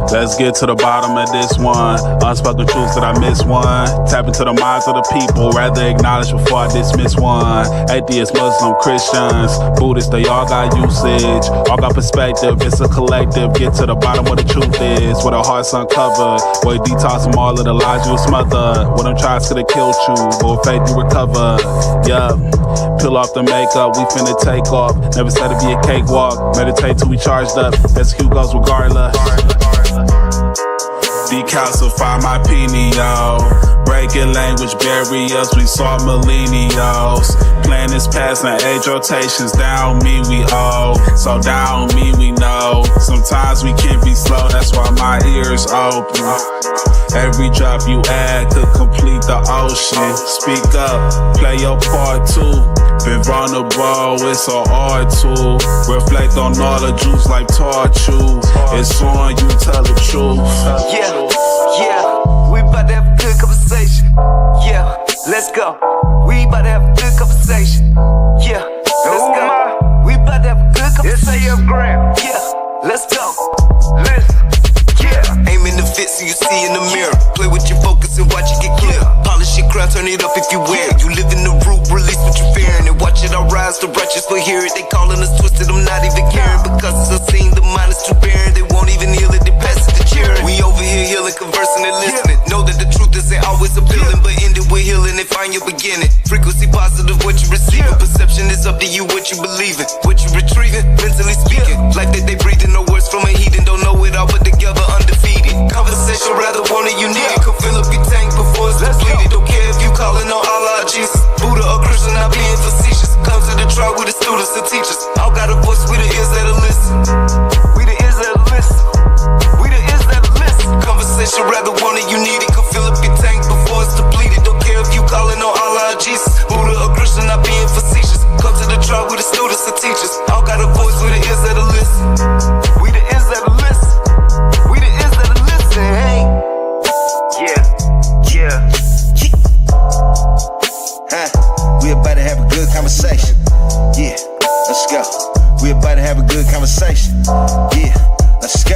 Let's get to the bottom of this one. Unspoken truths that I miss one. Tap into the minds of the people, rather acknowledge before I dismiss one. Atheists, Muslim, Christians, Buddhists, they all got usage. All got perspective, it's a collective. Get to the bottom where the truth is, where the heart's uncovered. Where you detox from all of the lies you smothered. When them tries could have killed you, but with faith you recover. Yeah, peel off the makeup, we finna take off. Never said it'd be a cakewalk. Meditate till we charged up, execute goes regardless. Decalcify my pineal. Breaking language barriers, we saw millennials. Planets passing age rotations, down me we owe. So down me we know. Sometimes we can be slow, that's why my ears open. Every drop you add could complete the ocean. Speak up, play your part too. Been vulnerable, it's so hard to reflect on all the juice like taught you. It's on you, tell the truth. Yeah, we about to have a good conversation. Yeah, let's go. We about to have a good conversation. Yeah, let's go. We about to have a good conversation. Yeah, let's go. Listen. Yeah, aim in the fit so you see in the mirror. Play with your focus and watch it get clear. Polish your crown, turn it up if you wear it. You live in the root, release what you're fearing. And watch it all rise, the righteous will hear it. They calling us twisted, I'm not even caring. Because it's unseen, the mind is too barren. They won't even heal it, they pass it to cheering. We over here healing, conversing and listening. Know that the truth isn't always appealing, but end it with healing and find your beginning. Frequency positive, what you receiving. Perception is up to you, what you believing. What you retrieving, mentally speaking. Life that they breathing, no words from a heathen. Don't know it all, but together undefeated. Conversation, rather want it, you need it. Come fill up your tank before it's depleted. Don't care if you calling on Allah, Jesus, Buddha or Christian, not being facetious. Come to the trial with the students and teachers. All got a voice, we the ears that'll listen. We the ears that'll listen. We the ears that'll listen. Conversation, rather want it, you need it. Come fill up your tank before it's depleted. Don't care if you calling on Allah, Jesus, Buddha or Christian, not being facetious. Come to the trial with the students and teachers. All got a voice, we the ears that'll listen. We the ears that'll listen. We the ears that'll listen. Hey. Yeah. We about to have a good conversation. Yeah, let's go. We about to have a good conversation. Yeah, let's go.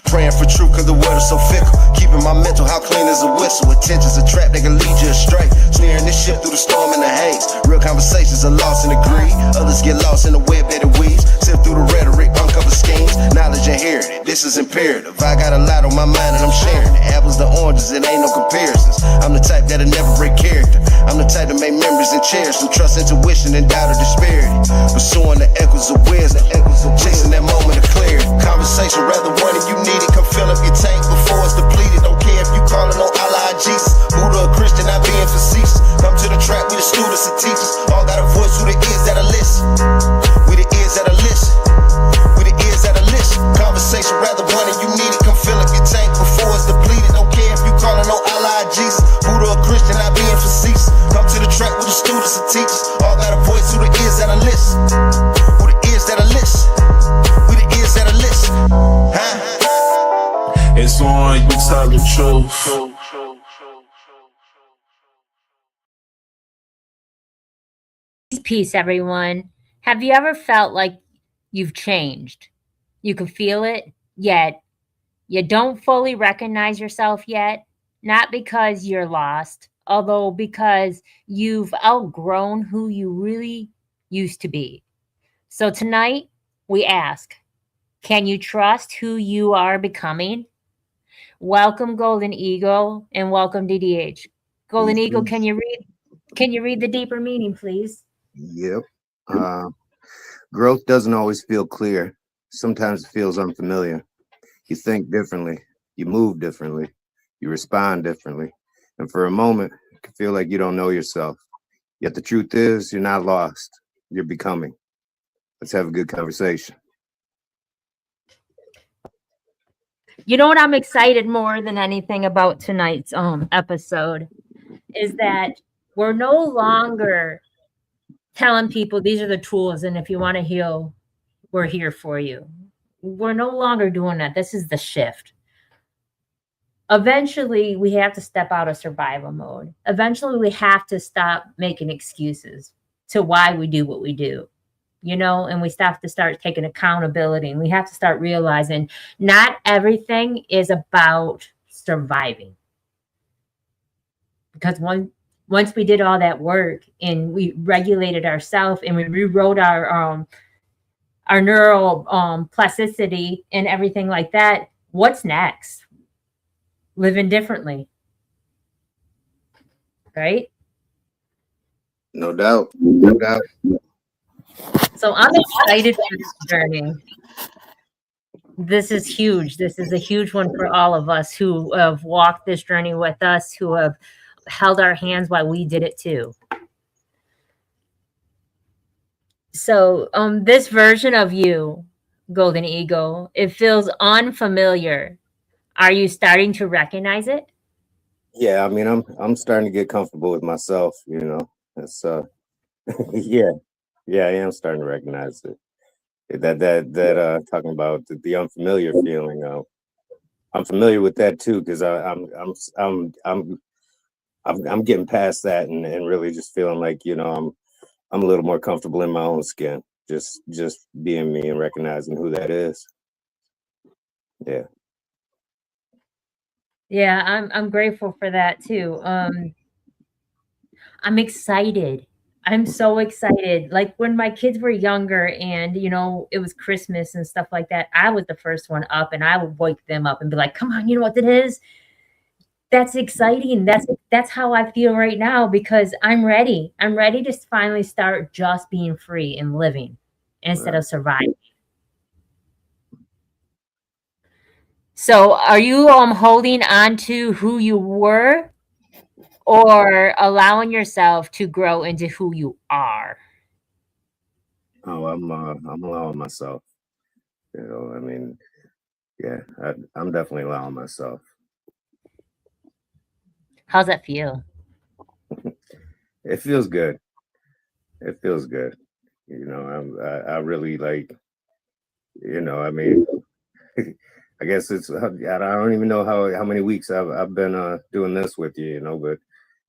Praying for truth cause the world is so fickle. Keeping my mental how clean as a whistle. Attention's a trap, they can lead you astray. Steering this ship through the storm and the haze. Real conversations are lost in the greed. Others get lost in the web that it weaves. Sift through the rhetoric, uncover schemes. Knowledge inherited, this is imperative. I got a lot on my mind and I'm sharing it. Apples to oranges, it ain't no comparisons. I'm the type that'll never break character. I'm the type to make memories and cherish them. Trust intuition and doubt or disparity. Pursuing the echoes of wisdom. Chasing that moment of clarity. Conversation rather one and you need it. Come fill up your tank before it's depleted. Don't care if you calling on Allah or Jesus, Buddha or Christian, not being facetious. Come to the track with the students and teachers. All got a voice who the ears that'll listen. We the ears that'll listen. We the ears that'll listen. Conversation rather one and you need it. Come fill up your tank before it's depleted. Don't care if you calling on Allah or Jesus, Buddha or Christian, not being facetious. Come to the track with the students and teachers. All got a voice who the ears that'll listen. Who the ears that'll listen. We the ears that'll listen. It's on you, tell the truth. Peace, everyone. Have you ever felt like you've changed? You can feel it, yet you don't fully recognize yourself yet, not because you're lost, although because you've outgrown who you really used to be. So tonight, we ask, can you trust who you are becoming? Welcome, Golden Eagle, and welcome, DDH. Golden Eagle, can you read the deeper meaning, please? Yep. Growth doesn't always feel clear. Sometimes it feels unfamiliar. You think differently. You move differently. You respond differently. And for a moment, it can feel like you don't know yourself. Yet the truth is, you're not lost. You're becoming. Let's have a good conversation. You know what I'm excited more than anything about tonight's episode is that we're no longer telling people these are the tools, and if you want to heal, we're here for you. We're no longer doing that. This is the shift. Eventually, we have to step out of survival mode. Eventually, we have to stop making excuses to why we do what we do. you know, and we have to start taking accountability, and we have to start realizing not everything is about surviving. Because once we did all that work and we regulated ourselves and we rewrote our neural plasticity and everything like that, what's next? Living differently, right? No doubt. No doubt. So I'm excited for this journey. This is huge. This is a huge one for all of us who have walked this journey with us, who have held our hands while we did it too. So this version of you, Golden Eagle, it feels unfamiliar. Are you starting to recognize it? Yeah, I mean, I'm starting to get comfortable with myself, you know. It's yeah, yeah, I am starting to recognize it. That talking about the unfamiliar feeling. I'm familiar with that too, because I'm getting past that and really just feeling like, you know, I'm a little more comfortable in my own skin, just being me and recognizing who that is. Yeah. Yeah, I'm grateful for that too. I'm excited. I'm so excited. Like when my kids were younger and, you know, it was Christmas and stuff like that, I was the first one up and I would wake them up and be like, come on, you know what it is? That's exciting. That's how I feel right now because I'm ready. I'm ready to finally start just being free and living instead of surviving. So are you holding on to who you were or allowing yourself to grow into who you are? Oh, I'm allowing myself. You know, I mean, yeah, I'm definitely allowing myself. How's that feel? It feels good. It feels good. You know, I really like, you know, I mean, I guess I don't even know how many weeks I've been doing this with you, you know,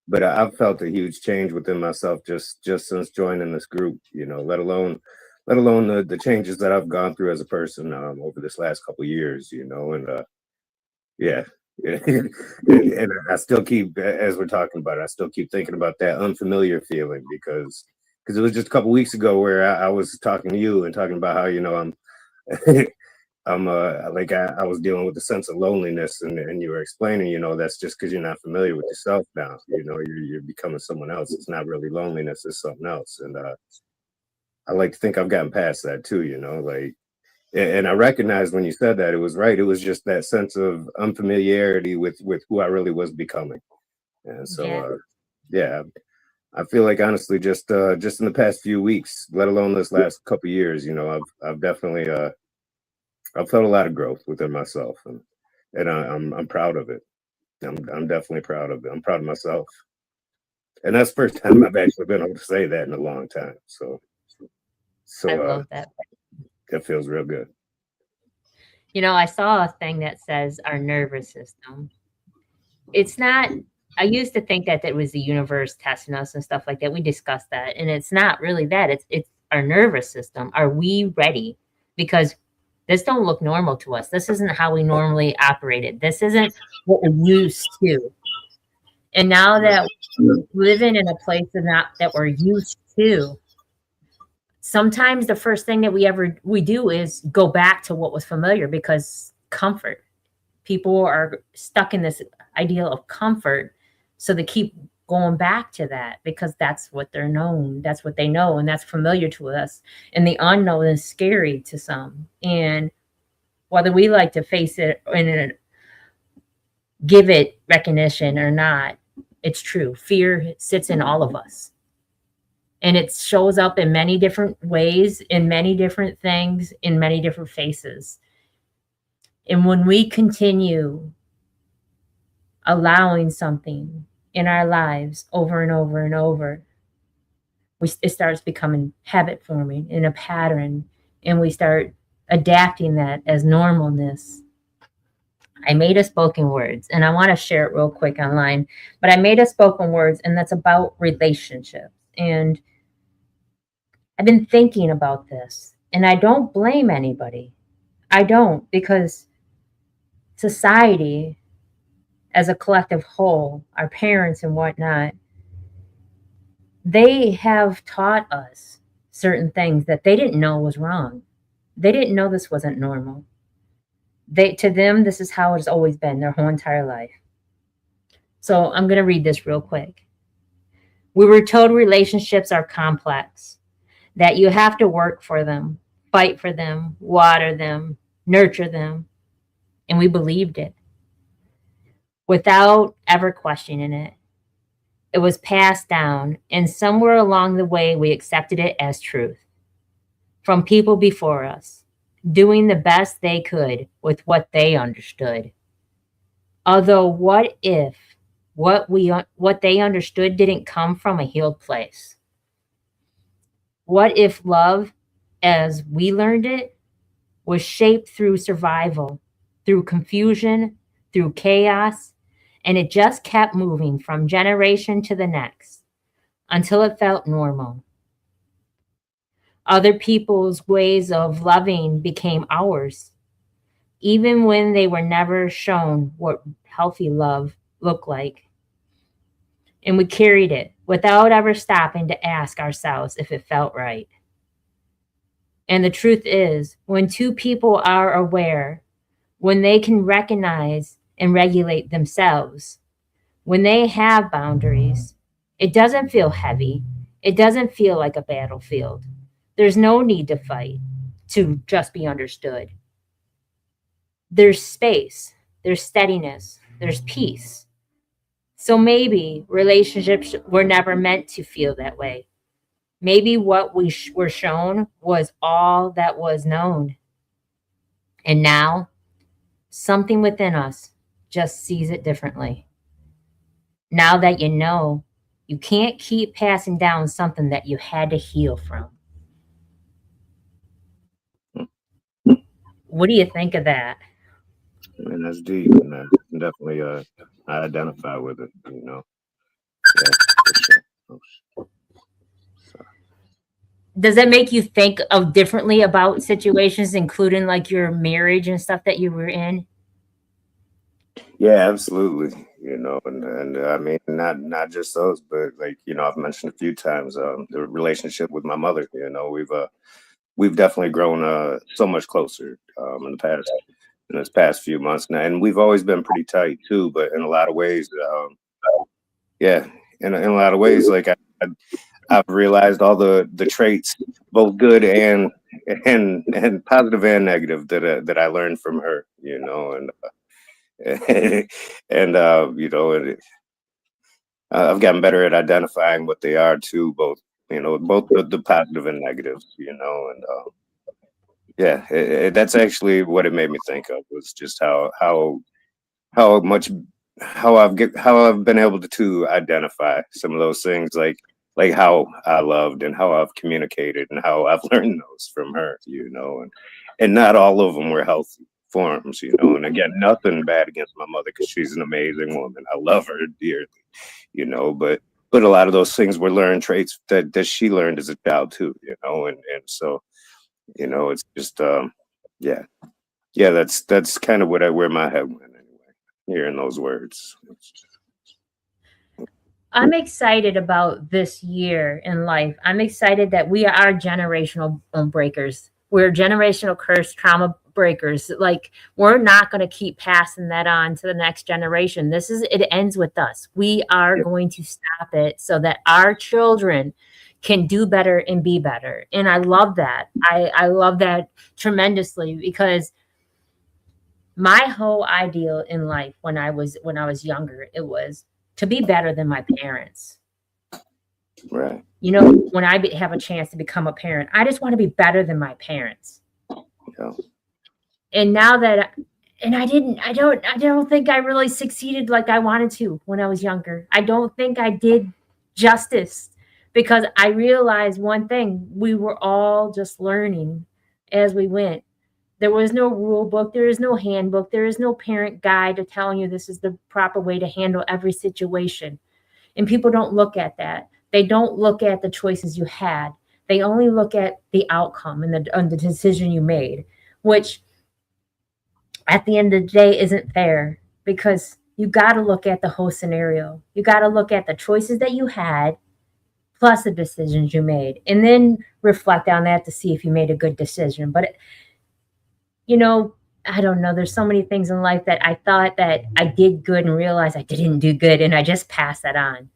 but I've felt a huge change within myself just since joining this group, you know, let alone the changes that I've gone through as a person over this last couple of years, you know, and yeah. And I still keep, as we're talking about it, I still keep thinking about that unfamiliar feeling because it was just a couple weeks ago where I was talking to you and talking about how, you know, I'm I'm like I was dealing with a sense of loneliness and you were explaining, you know, that's just because you're not familiar with yourself now. You know, you're becoming someone else. It's not really loneliness, it's something else. And I like to think I've gotten past that too, you know, like and I recognized when you said that it was right. It was just that sense of unfamiliarity with who I really was becoming. And so Yeah, yeah, I feel like honestly just in the past few weeks, let alone this last couple years, you know, I've definitely I've felt a lot of growth within myself, and I'm proud of it. I'm definitely proud of it. I'm proud of myself, and that's the first time I've actually been able to say that in a long time. I So love that. that feels real good. You know, I saw a thing that says our nervous system. It's not, I used to think that that was the universe testing us and stuff like that. We discussed that, and it's not really that. It's our nervous system. Are we ready? Because this don't look normal to us. This isn't how we normally operated. This isn't what we're used to. And now that we're living in a place of not that we're used to, sometimes the first thing that we do is go back to what was familiar because comfort. People are stuck in this ideal of comfort, so they keep going back to that because that's what they're known, that's what they know, and that's familiar to us. And the unknown is scary to some. And whether we like to face it and give it recognition or not, it's true. Fear sits in all of us. And it shows up in many different ways, in many different things, in many different faces. And when we continue allowing something in our lives over and over and over, it starts becoming habit forming in a pattern, and we start adapting that as normalness. I made a spoken words, and I want to share it real quick online, but I made a spoken words, and that's about relationships. And I've been thinking about this, and I don't blame anybody. I don't, because society as a collective whole, our parents and whatnot, they have taught us certain things that they didn't know was wrong. They didn't know this wasn't normal. To them, this is how it's always been their whole entire life. So I'm going to read this real quick. We were told relationships are complex, that you have to work for them, fight for them, water them, nurture them. And we believed it without ever questioning it. It was passed down, and somewhere along the way, we accepted it as truth from people before us, doing the best they could with what they understood. Although, what if what they understood didn't come from a healed place? What if love, as we learned it, was shaped through survival, through confusion, through chaos, and it just kept moving from generation to the next until it felt normal? Other people's ways of loving became ours, even when they were never shown what healthy love looked like. And we carried it without ever stopping to ask ourselves if it felt right. And the truth is, when two people are aware, when they can recognize and regulate themselves, when they have boundaries, it doesn't feel heavy. It doesn't feel like a battlefield. There's no need to fight to just be understood. There's space, there's steadiness, there's peace. So maybe relationships were never meant to feel that way. Maybe what we were shown was all that was known. And now, something within us just sees it differently. Now that you know, you can't keep passing down something that you had to heal from. What do you think of that? I mean, that's deep, and definitely I identify with it. Yeah, for sure. Oh, sorry. Does that make you think of differently about situations, including like your marriage and stuff that you were in? Yeah, absolutely. And I mean, not just those, but like I've mentioned a few times the relationship with my mother. We've definitely grown so much closer in this past few months now, and we've always been pretty tight too. But in a lot of ways, yeah, in a lot of ways, like I've realized all the traits, both good and positive and negative, that I learned from her. And I've gotten better at identifying what they are too, both the positive and negatives. And yeah, that's actually what it made me think of, was just how much how I've been able to identify some of those things, like how I loved and how I've communicated and how I've learned those from her. And not all of them were healthy forms. And again, nothing bad against my mother, because she's an amazing woman. I love her dearly. But a lot of those things were learned traits that she learned as a child too. And so it's just yeah. Yeah, that's kind of where my head went anyway, hearing those words. I'm excited about this year in life. I'm excited that we are generational breakers. We're generational curse trauma breakers. Like, we're not going to keep passing that on to the next generation. It ends with us. We are going to stop it so that our children can do better and be better. And I love that. I love that tremendously, because my whole ideal in life when I was younger, it was to be better than my parents. Right. When I have a chance to become a parent, I just want to be better than my parents. Yeah. And now that, and I don't think I really succeeded like I wanted to when I was younger. I don't think I did justice, because I realized one thing: we were all just learning as we went. There was no rule book. There is no handbook. There is no parent guide to telling you this is the proper way to handle every situation. And people don't look at that. They don't look at the choices you had. They only look at the outcome and the decision you made, which at the end of the day isn't fair, because you got to look at the whole scenario. You got to look at the choices that you had plus the decisions you made, and then reflect on that to see if you made a good decision. But you know, I don't know. There's so many things in life that I thought that I did good and realized I didn't do good, and I just passed that on.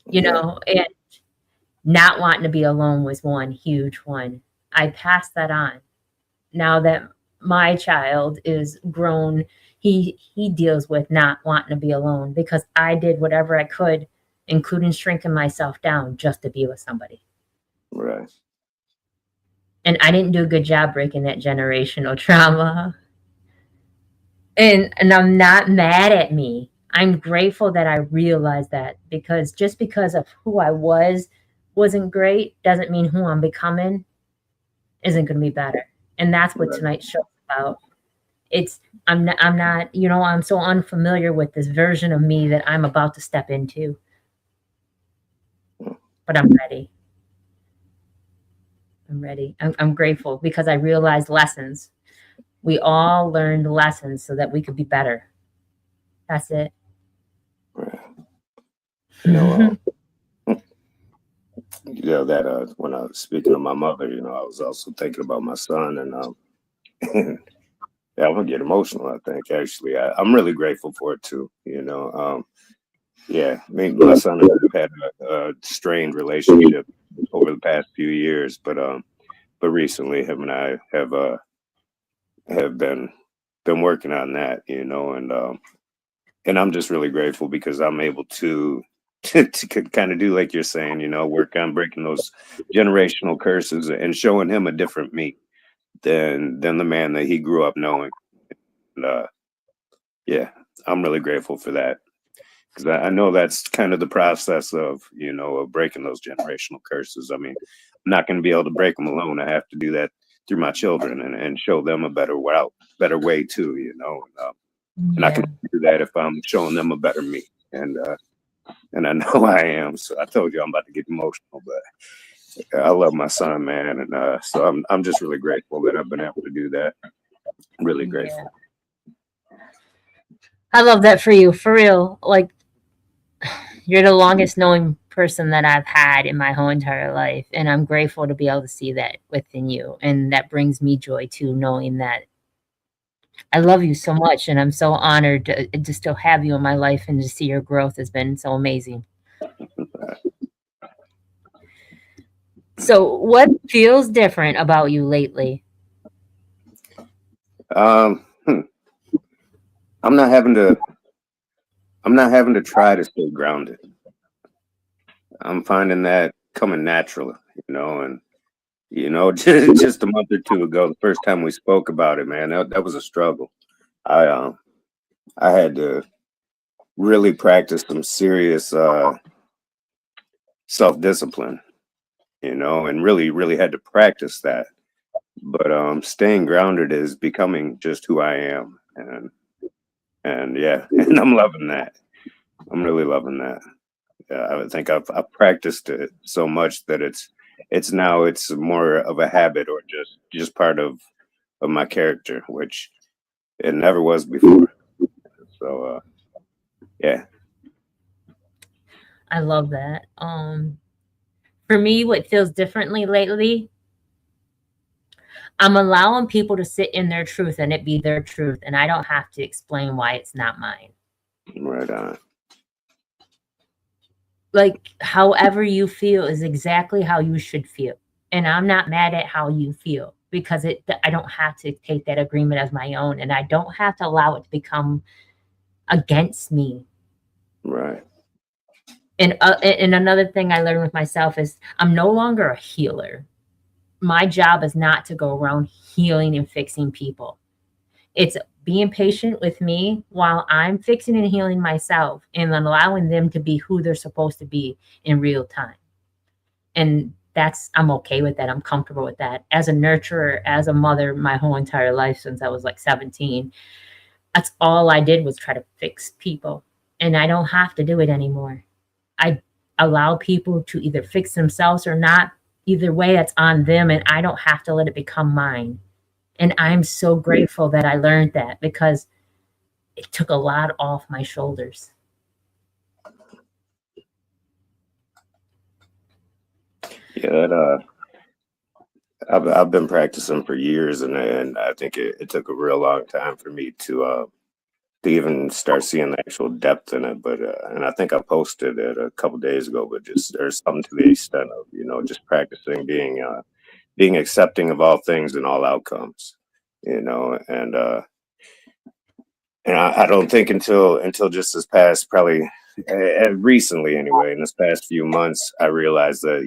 And not wanting to be alone was one huge one. I passed that on. Now that my child is grown, he deals with not wanting to be alone, because I did whatever I could, including shrinking myself down just to be with somebody. Right. And I didn't do a good job breaking that generational trauma. And I'm not mad at me. I'm grateful that I realized that, because just because of who I wasn't great doesn't mean who I'm becoming isn't going to be better. And that's what tonight's show is about. I'm not, I'm so unfamiliar with this version of me that I'm about to step into. But I'm ready. I'm grateful because I realized lessons. We all learned lessons so that we could be better. That's it. Right. That when I was speaking of my mother, I was also thinking about my son, and yeah, I'm gonna get emotional. I think actually, I'm really grateful for it too. Yeah, my son and I have had a strained relationship over the past few years, but recently him and I have been working on that, and I'm just really grateful because I'm able to kind of do like you're saying, work on breaking those generational curses and showing him a different me than the man that he grew up knowing. And yeah, I'm really grateful for that, because I know that's kind of the process of breaking those generational curses. I mean, I'm not going to be able to break them alone. I have to do that through my children and show them a better way too. And I can do that if I'm showing them a better me. And I know I am. So I told you I'm about to get emotional, but I love my son, man, and so I'm just really grateful that I've been able to do that. I'm really grateful. I love that for you, for real. Like, you're the longest knowing person that I've had in my whole entire life, and I'm grateful to be able to see that within you, and that brings me joy too, knowing that I love you so much, and I'm so honored to still have you in my life, and to see your growth has been so amazing. So what feels different about you lately? I'm not having to try to stay grounded. I'm finding that coming natural, and just a month or two ago, the first time we spoke about it, man, that was a struggle. I had to really practice some serious self-discipline, and really had to practice that. But staying grounded is becoming just who I am, and yeah, and I'm loving that. I'm really loving that. I think I've practiced it so much that it's more of a habit, or just part of my character, which it never was before. So yeah. I love that. For me, what feels differently lately, I'm allowing people to sit in their truth and it be their truth, and I don't have to explain why it's not mine. Right on. Like, however you feel is exactly how you should feel. And I'm not mad at how you feel, because I don't have to take that agreement as my own, and I don't have to allow it to become against me. Right. And another thing I learned with myself is I'm no longer a healer. My job is not to go around healing and fixing people. It's being patient with me while I'm fixing and healing myself, and allowing them to be who they're supposed to be in real time. And I'm okay with that. I'm comfortable with that. As a nurturer, as a mother, my whole entire life since I was like 17, that's all I did was try to fix people. And I don't have to do it anymore. I allow people to either fix themselves or not, Either way, it's on them, and I don't have to let it become mine. And I'm so grateful that I learned that, because it took a lot off my shoulders. Yeah, I've been practicing for years, and I think it took a real long time for me to even start seeing the actual depth in it. But and I think I posted it a couple days ago. But just there's something to the extent of just practicing being accepting of all things and all outcomes, and I don't think until just this past probably recently anyway in this past few months I realized that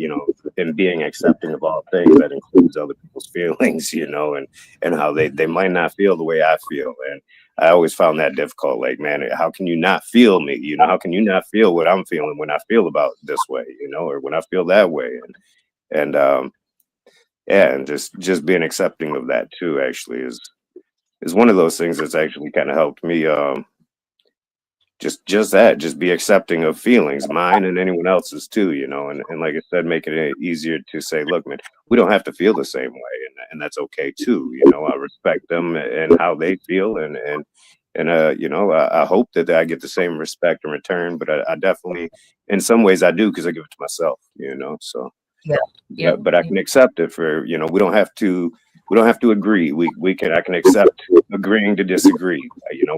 in being accepting of all things that includes other people's feelings, and how they might not feel the way I feel. And I always found that difficult. Like, man, how can you not feel me? How can you not feel what I'm feeling when I feel about this way, or when I feel that way? And yeah, and just being accepting of that too actually is one of those things that's actually kind of helped me just be accepting of feelings, mine and anyone else's too, and like I said, making it easier to say, look, man, we don't have to feel the same way, and that's okay too. I respect them and how they feel, and I hope that I get the same respect in return, but I definitely in some ways I do, because I give it to myself, so Yeah. but I can accept it for, we don't have to agree. I can accept agreeing to disagree.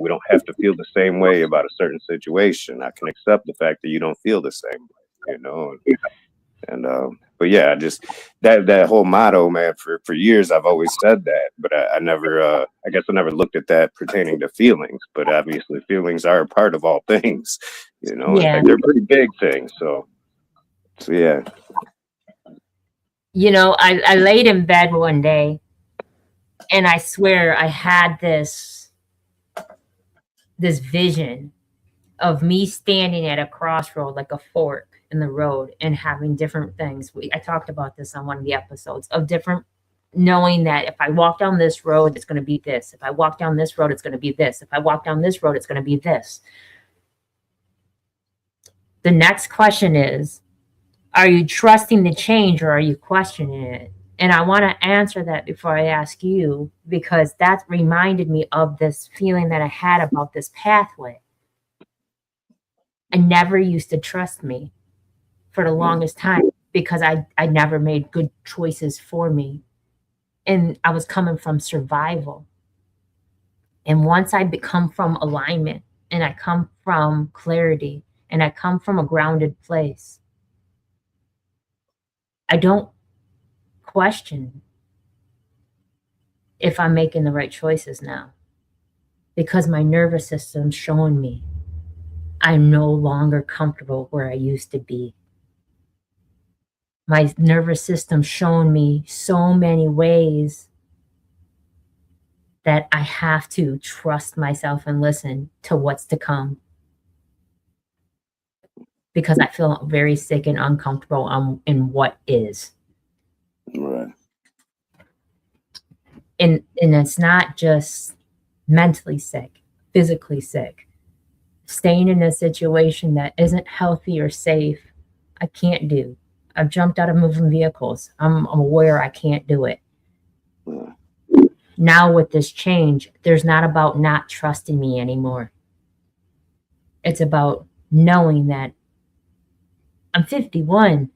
We don't have to feel the same way about a certain situation. I can accept the fact that you don't feel the same way, and but yeah, just that whole motto, man, for years I've always said that, but I never I guess I never looked at that pertaining to feelings, but obviously feelings are a part of all things, in Yeah. fact they're pretty big things. So yeah. I laid in bed one day, and I swear I had this vision of me standing at a crossroad, like a fork in the road, and having different things. I talked about this on one of the episodes, of different, knowing that if I walk down this road, it's going to be this. If I walk down this road, it's going to be this. If I walk down this road, it's going to be this. The next question is, are you trusting the change, or are you questioning it? And I want to answer that before I ask you, because that reminded me of this feeling that I had about this pathway. I never used to trust me for the longest time, because I never made good choices for me. And I was coming from survival. And once I come from alignment, and I come from clarity, and I come from a grounded place, I don't question if I'm making the right choices now, because my nervous system's showing me I'm no longer comfortable where I used to be. My nervous system's showing me so many ways that I have to trust myself and listen to what's to come, because I feel very sick and uncomfortable in what is. Right. And it's not just mentally sick, physically sick. Staying in a situation that isn't healthy or safe, I can't do. I've jumped out of moving vehicles. I'm aware I can't do it. Yeah. Now with this change, there's not about not trusting me anymore. It's about knowing that I'm 51.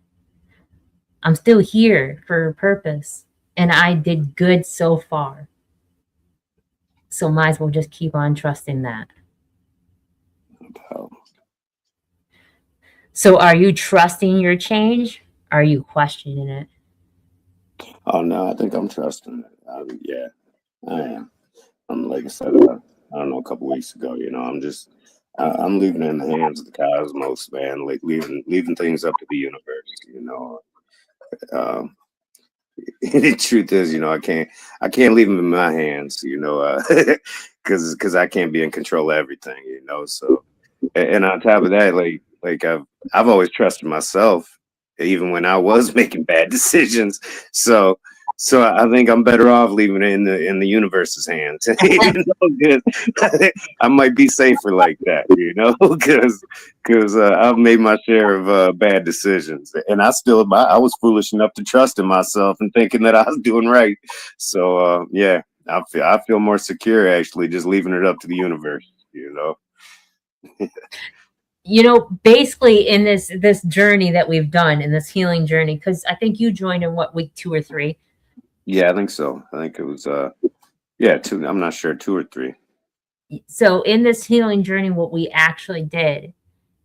I'm still here for a purpose, and I did good so far. So might as well just keep on trusting that. Oh. So are you trusting your change? Are you questioning it? Oh no, I think I'm trusting it. Yeah, I am. I'm like I said, I don't know, a couple weeks ago. I'm leaving it in the hands of the cosmos, man. Like leaving things up to the universe. Um, the truth is, I can't leave them in my hands. Because I can't be in control of everything. So, and on top of that, like I've always trusted myself, even when I was making bad decisions. So So I think I'm better off leaving it in the universe's hands. You know, 'cause I might be safer like that, you know, because I've made my share of bad decisions, and I was foolish enough to trust in myself and thinking that I was doing right. So yeah, I feel more secure actually just leaving it up to the universe, you know. You know, basically in this journey that we've done, in this healing journey, because I think you joined in what, week 2 or 3? Yeah, I think so. I think it was yeah, two. I'm not sure, 2 or 3. So in this healing journey, what we actually did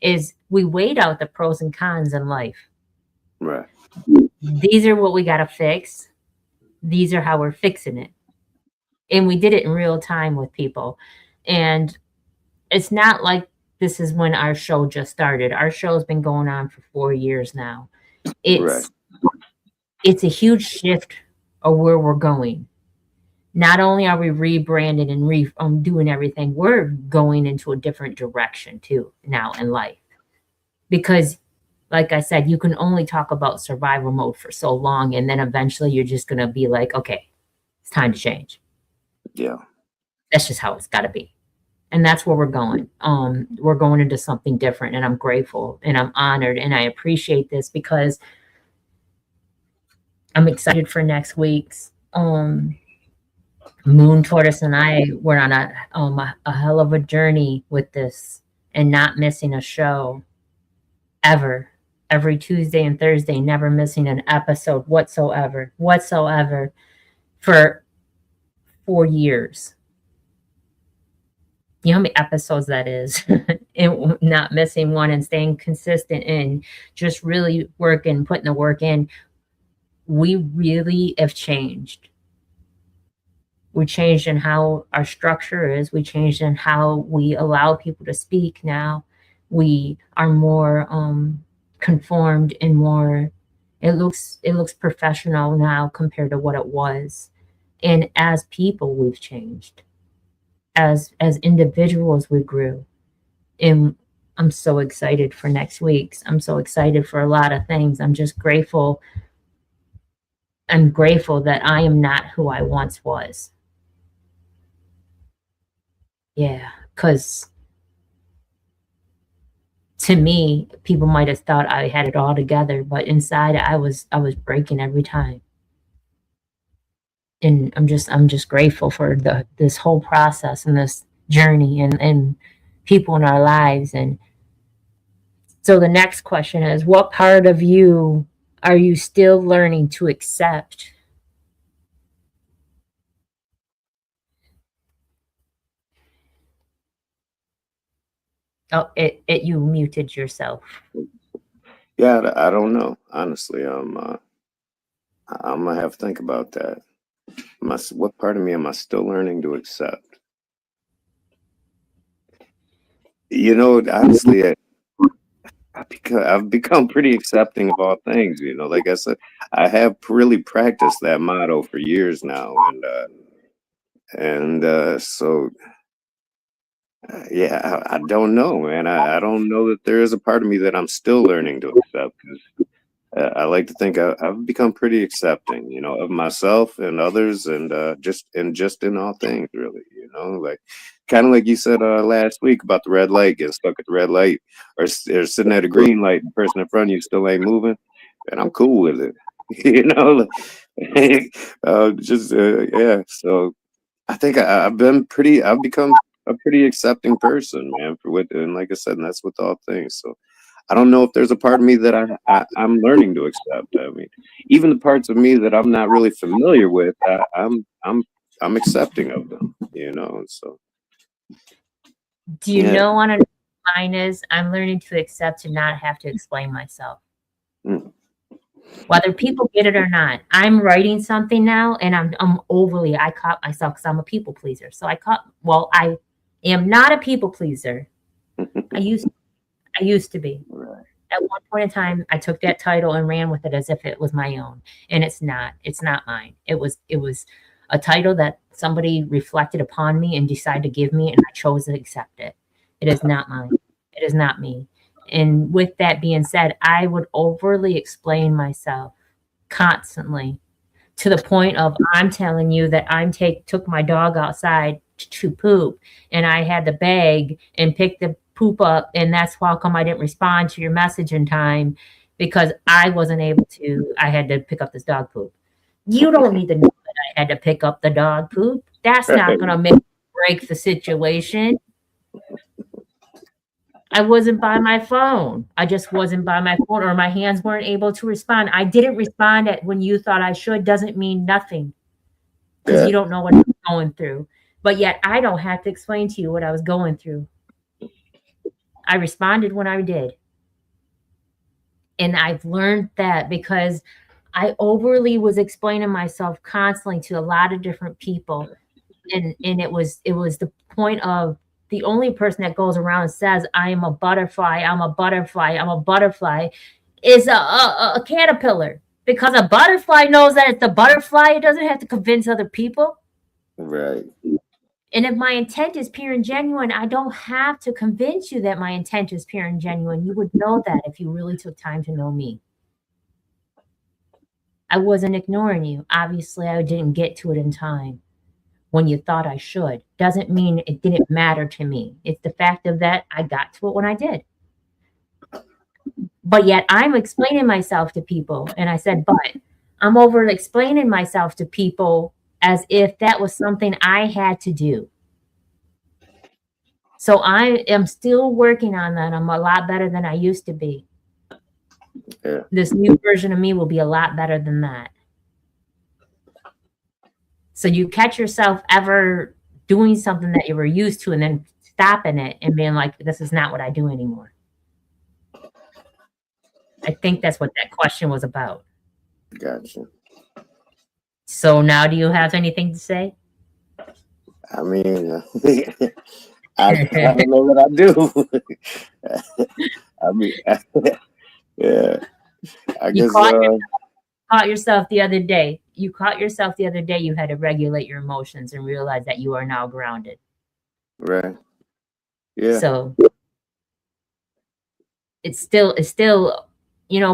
is we weighed out the pros and cons in life. Right. These are what we got to fix. These are how we're fixing it. And we did it in real time with people. And it's not like this is when our show just started. Our show has been going on for 4 years now. Right. It's a huge shift of where we're going. Not only are we rebranding and doing everything, we're going into a different direction too now in life. Because, like I said, you can only talk about survival mode for so long, and then eventually you're just going to be like, okay, it's time to change. Yeah. That's just how it's got to be. And that's where we're going. We're going into something different, and I'm grateful and I'm honored and I appreciate this because I'm excited for next week's. Moon Tortoise and I were on a hell of a journey with this, and not missing a show ever. Every Tuesday and Thursday, never missing an episode whatsoever for 4 years. You know how many episodes that is? And not missing one and staying consistent and just really working, putting the work in. We really have changed. We changed in how our structure is. We changed in how we allow people to speak now. We are more conformed and more, it looks professional now compared to what it was. And as people, we've changed. As individuals, we grew. And I'm so excited for next week's. I'm so excited for a lot of things. I'm just grateful. I'm grateful that I am not who I once was. Yeah, because to me, people might have thought I had it all together, but inside I was breaking every time. And I'm just grateful for this whole process and this journey and people in our lives. And so the next question is, what part of you are you still learning to accept? Oh, you muted yourself. Yeah, I don't know. Honestly, I'm gonna have to think about that. What part of me am I still learning to accept? You know, honestly, I've become pretty accepting of all things. You know, like I said, I have really practiced that motto for years now, and so yeah, I don't know, man. I don't know that there is a part of me that I'm still learning to accept. 'Cause I like to think I've become pretty accepting, you know, of myself and others, and just in all things, really, you know, like kind of like you said last week about the red light, getting stuck at the red light, or sitting at a green light, the person in front of you still ain't moving, and I'm cool with it, you know, yeah. So I think I've become a pretty accepting person, man, for what, and like I said, and that's with all things. So I don't know if there's a part of me that I'm learning to accept. I mean, even the parts of me that I'm not really familiar with, I'm accepting of them, you know. So Do you yeah. know what mine is? I'm learning to accept to not have to explain myself. Mm. Whether people get it or not. I'm writing something now, and I caught myself because I'm a people pleaser. So I am not a people pleaser. I used to be. Right. At one point in time, I took that title and ran with it as if it was my own, and it's not. It's not mine. It was a title that somebody reflected upon me and decided to give me, and I chose to accept it. It is not mine. It is not me. And with that being said, I would overly explain myself constantly to the point of I'm telling you that took my dog outside to poop, and I had the bag and picked the poop up, and that's how come I didn't respond to your message in time, because I wasn't able to. I had to pick up this dog poop. You don't need to know that I had to pick up the dog poop. That's not going to make break the situation. I wasn't by my phone. I just wasn't by my phone, or my hands weren't able to respond. I didn't respond at when you thought I should doesn't mean nothing, because you don't know what I'm going through. But yet I don't have to explain to you what I was going through. I responded when I did. And I've learned that because I overly was explaining myself constantly to a lot of different people. And it was the point of the only person that goes around and says, I am a butterfly, I'm a butterfly, I'm a butterfly, is a caterpillar. Because a butterfly knows that it's a butterfly, it doesn't have to convince other people. Right. And if my intent is pure and genuine, I don't have to convince you that my intent is pure and genuine. You would know that if you really took time to know me. I wasn't ignoring you. Obviously, I didn't get to it in time when you thought I should. Doesn't mean it didn't matter to me. It's the fact of that I got to it when I did. But yet I'm explaining myself to people. And I said, but I'm over explaining myself to people as if that was something I had to do. So I am still working on that. I'm a lot better than I used to be. Yeah. This new version of me will be a lot better than that. So you catch yourself ever doing something that you were used to and then stopping it and being like, this is not what I do anymore. I think that's what that question was about. Gotcha. So now do you have anything to say? I mean, I don't know what I do. I mean, yeah, I guess. Caught yourself the other day. You caught yourself the other day. You had to regulate your emotions and realize that you are now grounded. Right. Yeah. So it's still,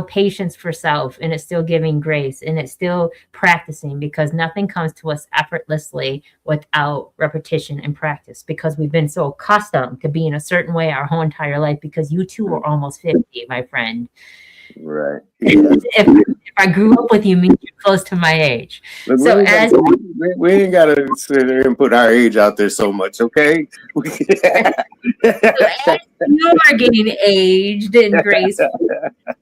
patience for self, and it's still giving grace, and it's still practicing, because nothing comes to us effortlessly without repetition and practice, because we've been so accustomed to being a certain way our whole entire life, because you too are almost 50, my friend. Right. If I grew up with you, means you're close to my age. Look, So we ain't gotta sit there and put our age out there so much, okay? as you are getting aged and graceful,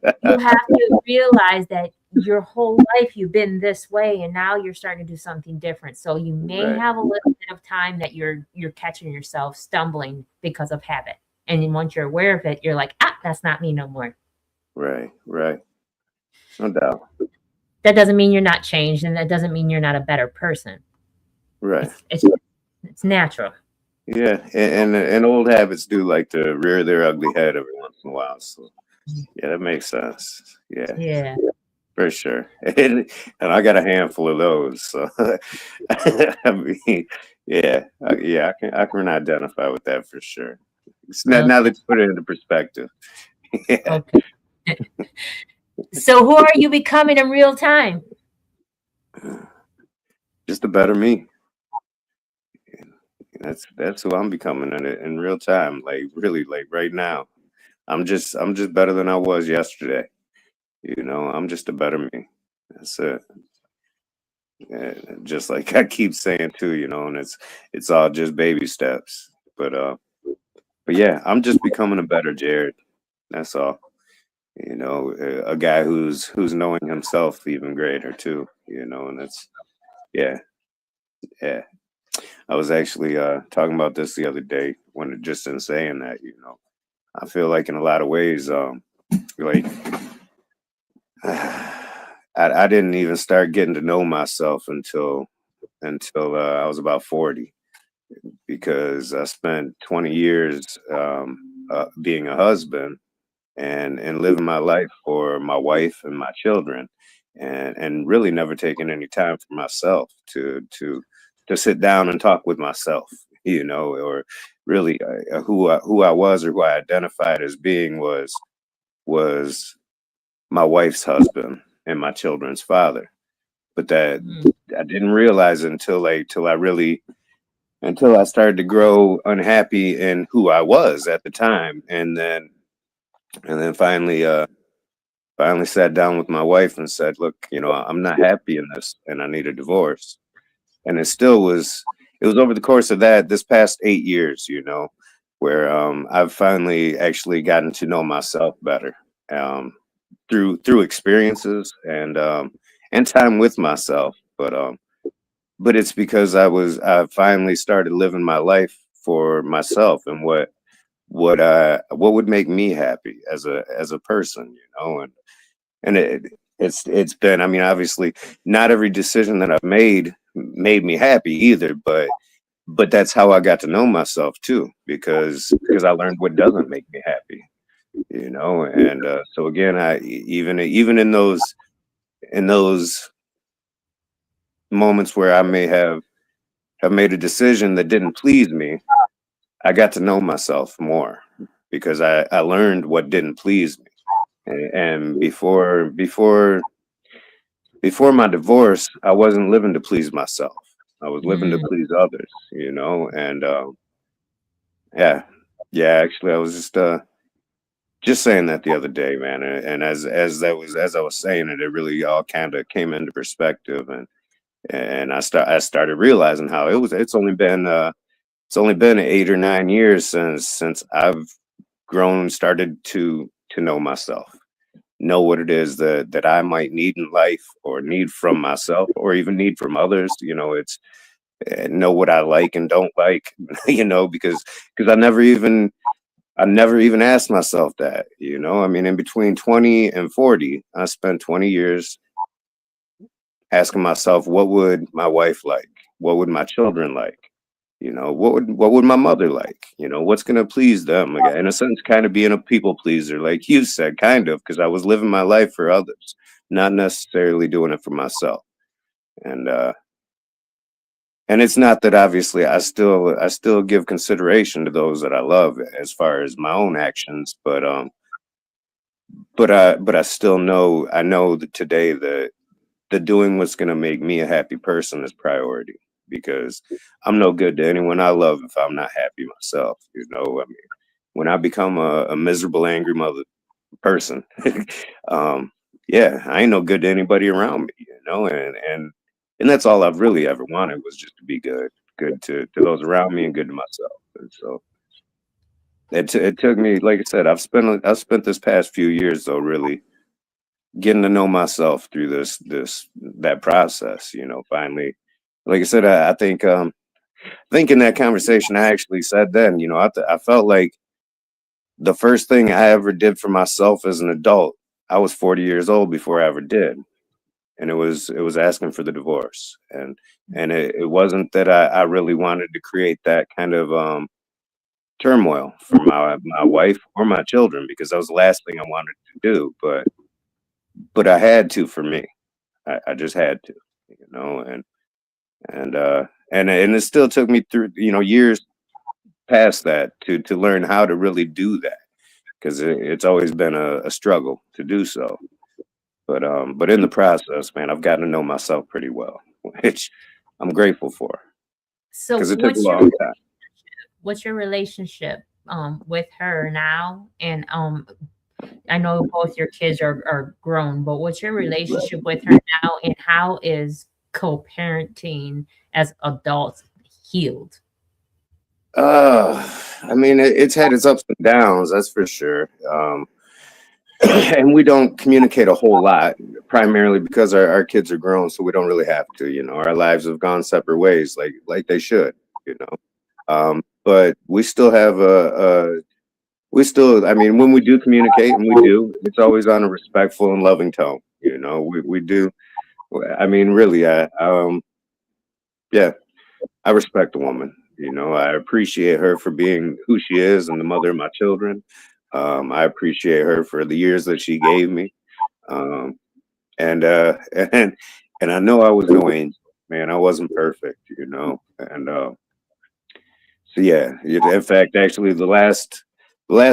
you have to realize that your whole life you've been this way, and now you're starting to do something different. So you may have a little bit of time that you're catching yourself stumbling because of habit. And then once you're aware of it, you're like, that's not me no more. Right. No doubt. That doesn't mean you're not changed, and that doesn't mean you're not a better person. Right. It's natural. Yeah, and old habits do like to rear their ugly head every once in a while. So yeah, that makes sense. Yeah. For sure. And I got a handful of those. So I mean, I can identify with that for sure. Now that you put it into perspective. Yeah. Okay. So who are you becoming in real time? Just a better me. That's who I'm becoming in real time. Like really, like right now. I'm just better than I was yesterday. I'm just a better me. That's it. Yeah, just like I keep saying too, and it's all just baby steps. But yeah, I'm just becoming a better Jared. That's all. A guy who's knowing himself even greater too. And that's yeah. I was actually talking about this the other day when just in saying that, I feel like in a lot of ways, like I didn't even start getting to know myself until I was about 40, because I spent 20 years being a husband and living my life for my wife and my children, and really never taking any time for myself to sit down and talk with myself, or really who I was, or who I identified as being was my wife's husband and my children's father. but that Mm. I didn't realize it until I started to grow unhappy in who I was at the time, and then finally sat down with my wife and said, "Look, I'm not happy in this, and I need a divorce." And it was over the course of this past 8 years, where I've finally actually gotten to know myself better, um, through experiences and time with myself. But it's because I finally started living my life for myself and what would make me happy as a person, and it's been, I mean, obviously not every decision that I've made me happy either, but that's how I got to know myself too, because I learned what doesn't make me happy, and so again, even in those moments where I may have made a decision that didn't please me, I got to know myself more because I learned what didn't please me. And before my divorce, I wasn't living to please myself. I was living to Mm. please others, and yeah, yeah. Actually, I was just saying that the other day, man. And as I was saying it, it really all kind of came into perspective, and I started realizing how it's only been 8 or 9 years since I've grown, started to know myself, know what it is that I might need in life or need from myself or even need from others. It's know what I like and don't like, because I never even asked myself that. I mean, in between 20 and 40, I spent 20 years asking myself, what would my wife like? What would my children like? What would my mother like? What's gonna please them? Like, in a sense, kind of being a people pleaser, like you said, kind of, because I was living my life for others, not necessarily doing it for myself. And and it's not that obviously I still give consideration to those that I love as far as my own actions, but I still know that today the doing what's going to make me a happy person is priority, because I'm no good to anyone I love if I'm not happy myself. I mean, when I become a miserable, angry mother person, um, yeah, I ain't no good to anybody around me. And that's all I've really ever wanted, was just to be good to those around me and good to myself. And so it took me, like I said, I've spent this past few years though really getting to know myself through that process. Finally, like I said, I think in that conversation I actually said then, I felt like the first thing I ever did for myself as an adult, I was 40 years old before I ever did, and it was asking for the divorce. And it wasn't that I really wanted to create that kind of turmoil for my wife or my children, because that was the last thing I wanted to do, but I had to, for me. I just had to, and and uh and it still took me through, years past that to learn how to really do that, because it's always been a struggle to do so. But in the process, man, I've gotten to know myself pretty well, which I'm grateful for, So because it took a long time. what's your relationship with her now? And I know both your kids are grown, but what's your relationship with her now, and how is co-parenting as adults healed? Uh, I mean, it's had its ups and downs, that's for sure. And we don't communicate a whole lot, primarily because our kids are grown, so we don't really have to. Our lives have gone separate ways, like they should. But we still have I mean, when we do communicate, and we do, it's always on a respectful and loving tone. We do. I mean, really, yeah, I respect the woman. I appreciate her for being who she is and the mother of my children. I appreciate her for the years that she gave me. Um, and and and I know I was no angel, man. I wasn't perfect, And so yeah, in fact, actually, the last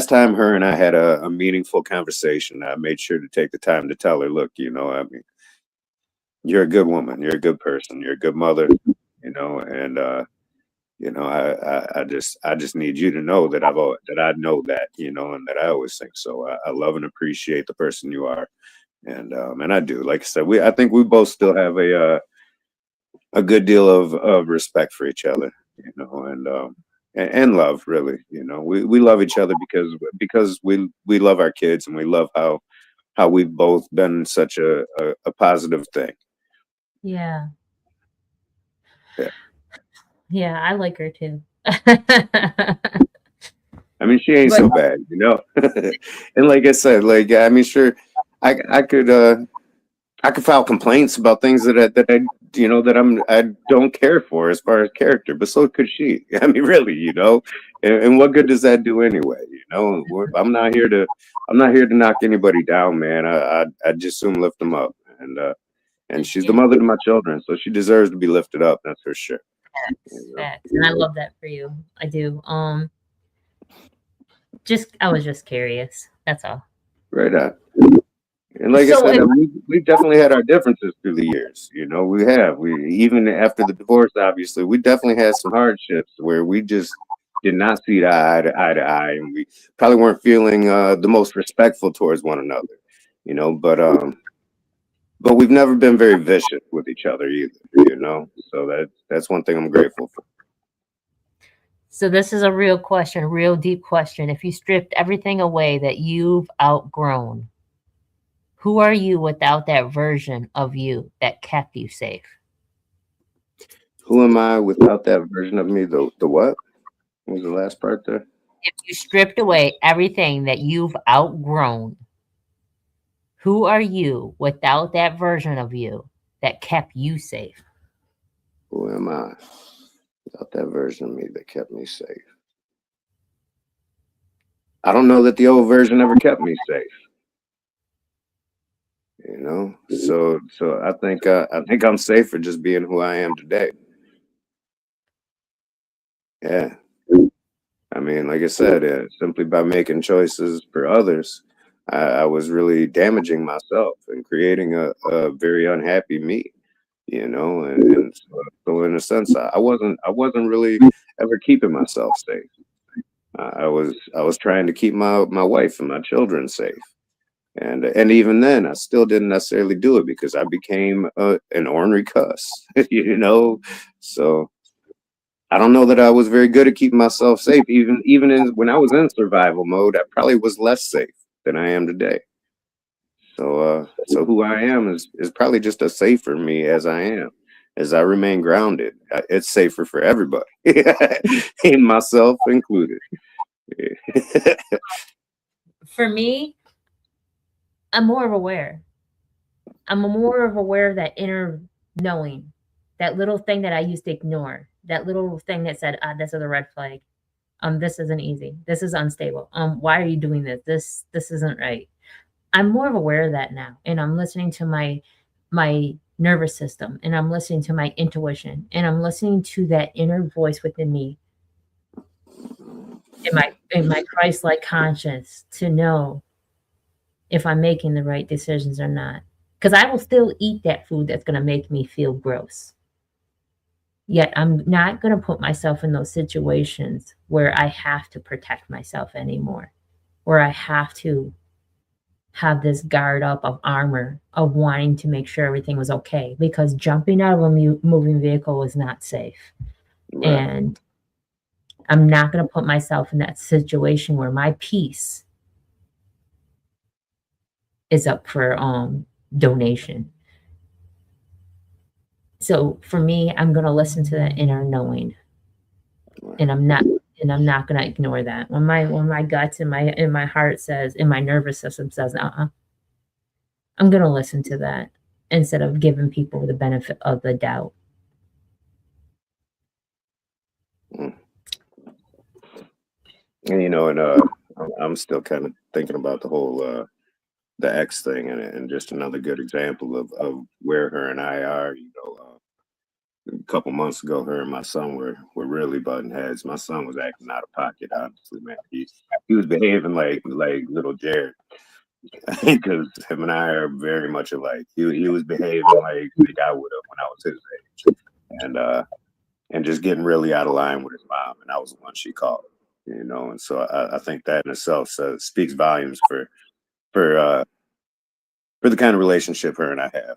time her and I had a meaningful conversation, I made sure to take the time to tell her, look, I mean, you're a good woman. You're a good person. You're a good mother. And I just need you to know that that I know that, and that I always think so. I love and appreciate the person you are, and I do. Like I said, I think we both still have a good deal of respect for each other, and love. Really, we love each other because we love our kids, and we love how we've both been such a positive thing. Yeah. Yeah. Yeah, I like her too. I mean, she ain't But so bad, And like I said, like I mean, sure, I I could uh I could file complaints about things that I don't care for as far as character, but so could she. I mean, really, and what good does that do anyway? I'm not here to knock anybody down, man. I just soon lift them up, and thank she's the you. mother to my children, so she deserves to be lifted up. That's for sure. You Facts, know? facts. And I love that for you. I do. Just I was just curious. That's all. Right on. And like I So said, if we definitely had our differences through the years. We have. We even after the divorce, obviously, we definitely had some hardships where we just did not see eye to eye, and we probably weren't feeling the most respectful towards one another. But we've never been very vicious with each other either. So that's one thing I'm grateful for. so this is a real question, a real deep question. If you stripped everything away that you've outgrown, who are you without that version of you that kept you safe? Who am I without that version of me? The what? What was the last part there? If you stripped away everything that you've outgrown, who are you without that version of you that kept you safe? Who am I without that version of me that kept me safe? I don't know that the old version ever kept me safe. So I think I'm safe for just being who I am today. Yeah. I mean, like I said, simply by making choices for others, I was really damaging myself and creating a very unhappy me. And so in a sense, I wasn't really ever keeping myself safe. I was trying to keep my wife and my children safe. And even then, I still didn't necessarily do it because I became an ornery cuss, So I don't know that I was very good at keeping myself safe. Even when I was in survival mode, I probably was less safe than I am today. So who I am is probably just a safer me as I am, as I remain grounded. It's safer for everybody, and myself included. For me, I'm more of aware. I'm more of aware of that inner knowing, that little thing that I used to ignore, that little thing that said, ah, this is a red flag. This isn't easy. This is unstable. Why are you doing this? This isn't right. I'm more of aware of that now, and I'm listening to my nervous system, and I'm listening to my intuition, and I'm listening to that inner voice within me, in my Christ-like conscience, to know if I'm making the right decisions or not. Because I will still eat that food that's going to make me feel gross. Yet I'm not going to put myself in those situations where I have to protect myself anymore, where I have to have this guard up of armor of wanting to make sure everything was okay, because jumping out of a moving vehicle is not safe. Right. And I'm not going to put myself in that situation where my peace is up for donation. So for me, I'm going to listen to that inner knowing, and I'm not going to ignore that. When my guts and my heart says, and my nervous system says, I'm going to listen to that instead of giving people the benefit of the doubt. Mm. And I'm still kind of thinking about the whole the X thing, and just another good example of where her and I are. A couple months ago, her and my son were really butting heads. My son was acting out of pocket, honestly, man. He was behaving like little Jared. because him and I are very much alike. He was behaving like I would have when I was his age, and just getting really out of line with his mom, and I was the one she called, and so I think that in itself speaks volumes for uh, for the kind of relationship her and I have.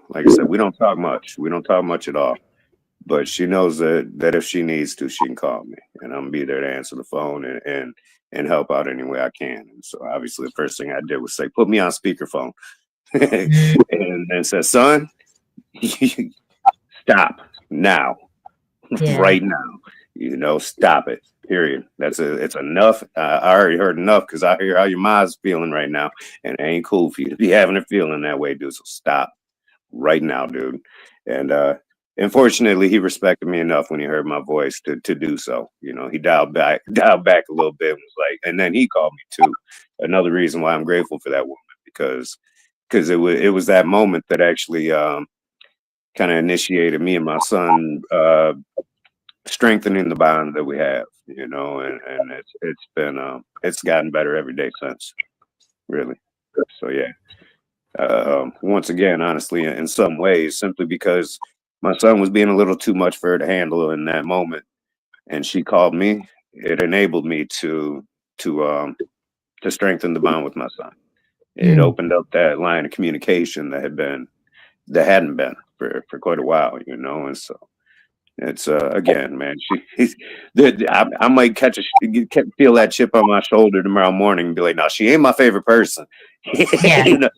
Like I said, we don't talk much. We don't talk much at all. But she knows that if she needs to, she can call me, and I'm gonna be there to answer the phone and help out any way I can. And so obviously, the first thing I did was say, "Put me on speakerphone," Mm, and said, "Son, stop now, yeah. right now. Stop it. Period. It's enough. I already heard enough because I hear how your mom's feeling right now, and it ain't cool for you to be having her feeling that way, dude. So stop right now, dude." And unfortunately, he respected me enough when he heard my voice to do so. He dialed back a little bit and was like, and then he called me too. Another reason why I'm grateful for that woman because it was that moment that actually kind of initiated me and my son strengthening the bond that we have. And it's gotten better every day since, really. So yeah. Once again, honestly, in some ways, simply because my son was being a little too much for her to handle in that moment, and she called me. It enabled me to strengthen the bond with my son. It Mm. opened up that line of communication that hadn't been for quite a while, and so it's again, man. I might feel that chip on my shoulder tomorrow morning and be like, "No, she ain't my favorite person," Yeah. you know.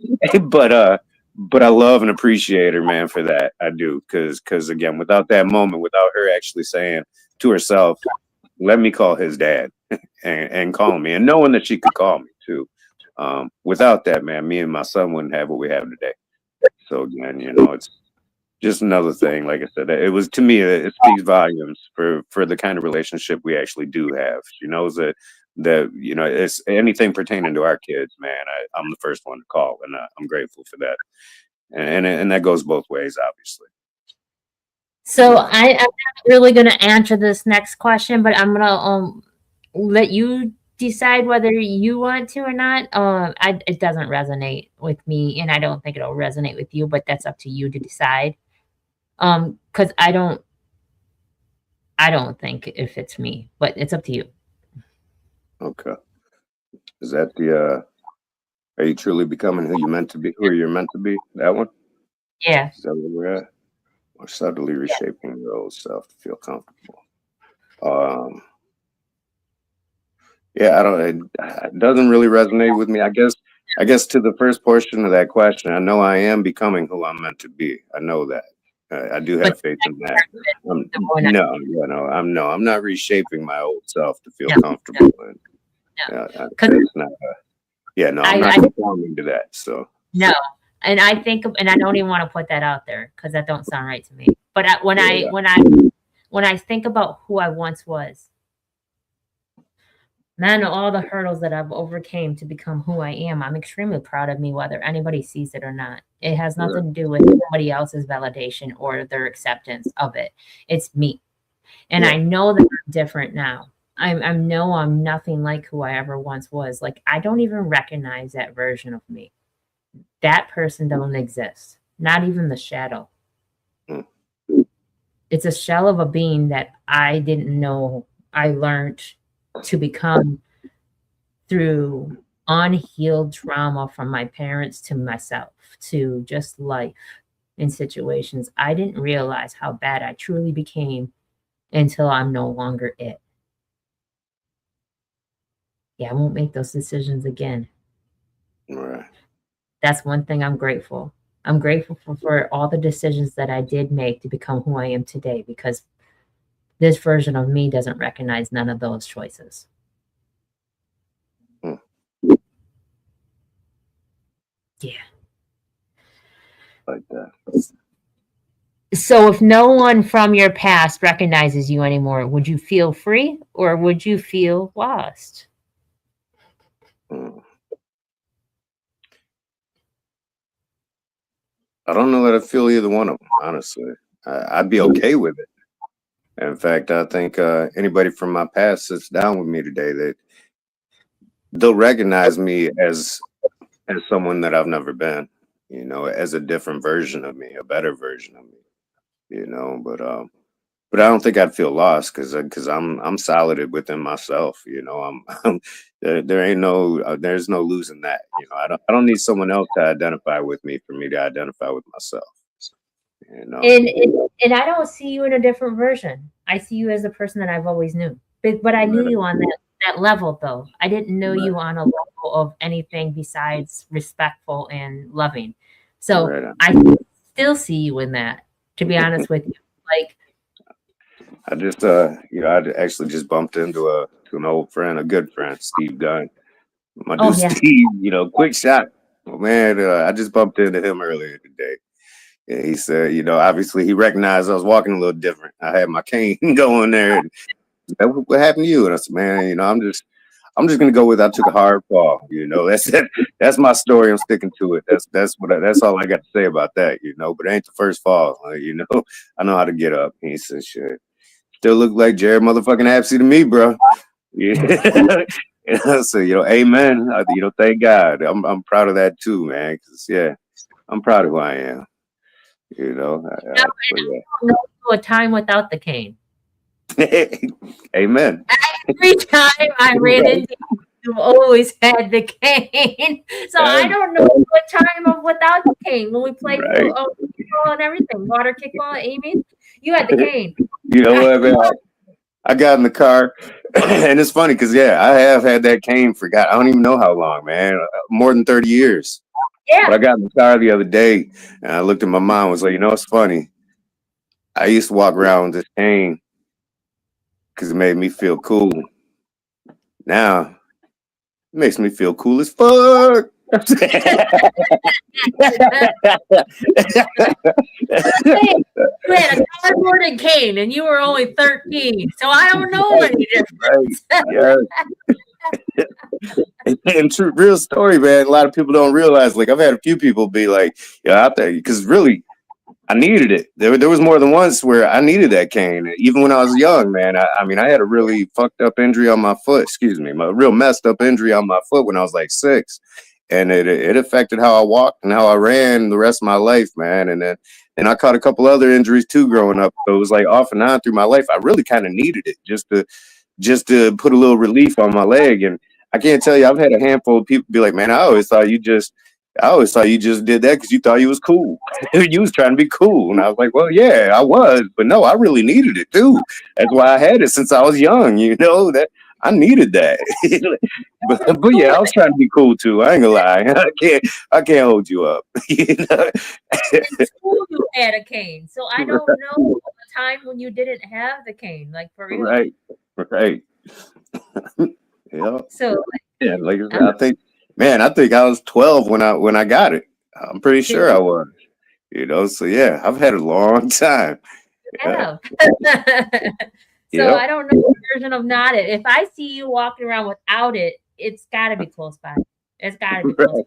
But I love and appreciate her, man, for that. I do, because again, without that moment, without her actually saying to herself, "Let me call his dad," and calling me, and knowing that she could call me too. Without that, man, me and my son wouldn't have what we have today. So again, it's just another thing. Like I said, it was to me, it speaks volumes for the kind of relationship we actually do have. She knows that it's anything pertaining to our kids, man. I'm the first one to call, and I'm grateful for that. And that goes both ways, obviously. So Yeah. I'm not really going to answer this next question, but I'm going to let you decide whether you want to or not. It doesn't resonate with me, and I don't think it'll resonate with you, but that's up to you to decide. Because I don't think it fits me, but it's up to you. Okay. Is that the are you truly becoming who you meant to be? Who you're meant to be? That one? Yeah. Is that where we're at? Or subtly reshaping your old self to feel comfortable? Um, yeah, I don't. It doesn't really resonate with me. I guess to the first portion of that question, I know I am becoming who I'm meant to be. I know that. I do But have faith in that. I'm not reshaping my old self to feel no, comfortable. And, no. that's Because not. No, I'm not conforming to that. So no, and I think, and I don't even want to put that out there because that don't sound right to me. But yeah, when I think about who I once was, man, all the hurdles that I've overcame to become who I am, I'm extremely proud of me, whether anybody sees it or not. It has nothing to do with somebody else's validation or their acceptance of it. It's me. And I know that I'm different now. I know I'm nothing like who I ever once was. Like, I don't even recognize that version of me. That person don't exist. Not even the shadow. Mm. It's a shell of a being that I didn't know I learned to become through unhealed trauma from my parents to myself to just life in situations. I didn't realize how bad I truly became until I'm no longer it. Yeah, I won't make those decisions again. Right. That's one thing I'm grateful. I'm grateful for all the decisions that I did make to become who I am today because this version of me doesn't recognize none of those choices. Mm. Yeah. Like that. So if no one from your past recognizes you anymore, would you feel free or would you feel lost? Mm. I don't know that I feel either one of them, honestly. I'd be okay with it. In fact, I think anybody from my past sits down with me today that they'll recognize me as as someone that I've never been, as a different version of me, a better version of me, but I don't think I'd feel lost because I'm solid within myself. I'm there ain't no there's no losing that. I don't need someone else to identify with me for me to identify with myself. You know, And I don't see you in a different version. I see you as the person that I've always knew. But I knew right, you on that level though. I didn't know right, you on a level of anything besides respectful and loving. So right. I still see you in that, to be honest with you. Like, I just I actually just bumped into an old friend, a good friend, Steve Gunn. My oh dude yeah. Steve, quick shot. Oh, man, I just bumped into him earlier today. And he said, obviously he recognized I was walking a little different. I had my cane going there. And what happened to you? And I said, man, I'm just gonna go with I took a hard fall. That's it. That's my story. I'm sticking to it. That's all I got to say about that. But it ain't the first fall. I know how to get up. And he said, shit, still look like Jared motherfucking Apsey to me, bro. Yeah. So amen. Thank God. I'm proud of that too, man. Cause yeah, I'm proud of who I am. But I don't know a time without the cane. yeah. Amen. Every time I ran Right. into you, you always had the cane. So I Right. don't know what time of without the cane when we played Right. kickball and everything, water kickball at Amy's. You had the cane. You know what, man? I got in the car, and it's funny because I have had that cane for God. I don't even know how long, man. More than 30 years. But I Yeah. got in the car the other day, and I looked at my mom and was like, it's funny. I used to walk around with this cane because it made me feel cool. Now it makes me feel cool as fuck. Hey, you had a cardboard cane and you were only 13. So I don't know any difference. Right. Yeah. And true, real story, man. A lot of people don't realize. Like, I've had a few people be like, out there, because really, I needed it. There was more than once where I needed that cane. Even when I was young, man. I mean, I had a really fucked up injury on my foot. Excuse me, my real messed up injury on my foot when I was like 6, and it affected how I walked and how I ran the rest of my life, man. And I caught a couple other injuries too growing up. So it was like off and on through my life. I really kind of needed it just to put a little relief on my leg. And I can't tell you, I've had a handful of people be like, man, I always thought you just did that because you thought you was cool. You was trying to be cool. And I was like, well, yeah, I was, but no, I really needed it too. That's why I had it since I was young, that I needed that. but yeah, I was trying to be cool too. I ain't gonna lie. I can't hold you up. In school, you had a cane. So I don't know a time when you didn't have the cane, like for real. Right. Right. Yeah. So Yeah. Like I said, I'm I think I was 12 when I got it. I'm pretty sure I still was. So yeah, I've had a long time. Yeah. have. So Yep. I don't know the version of not it. If I see you walking around without it, it's got to be close by. It's got to be close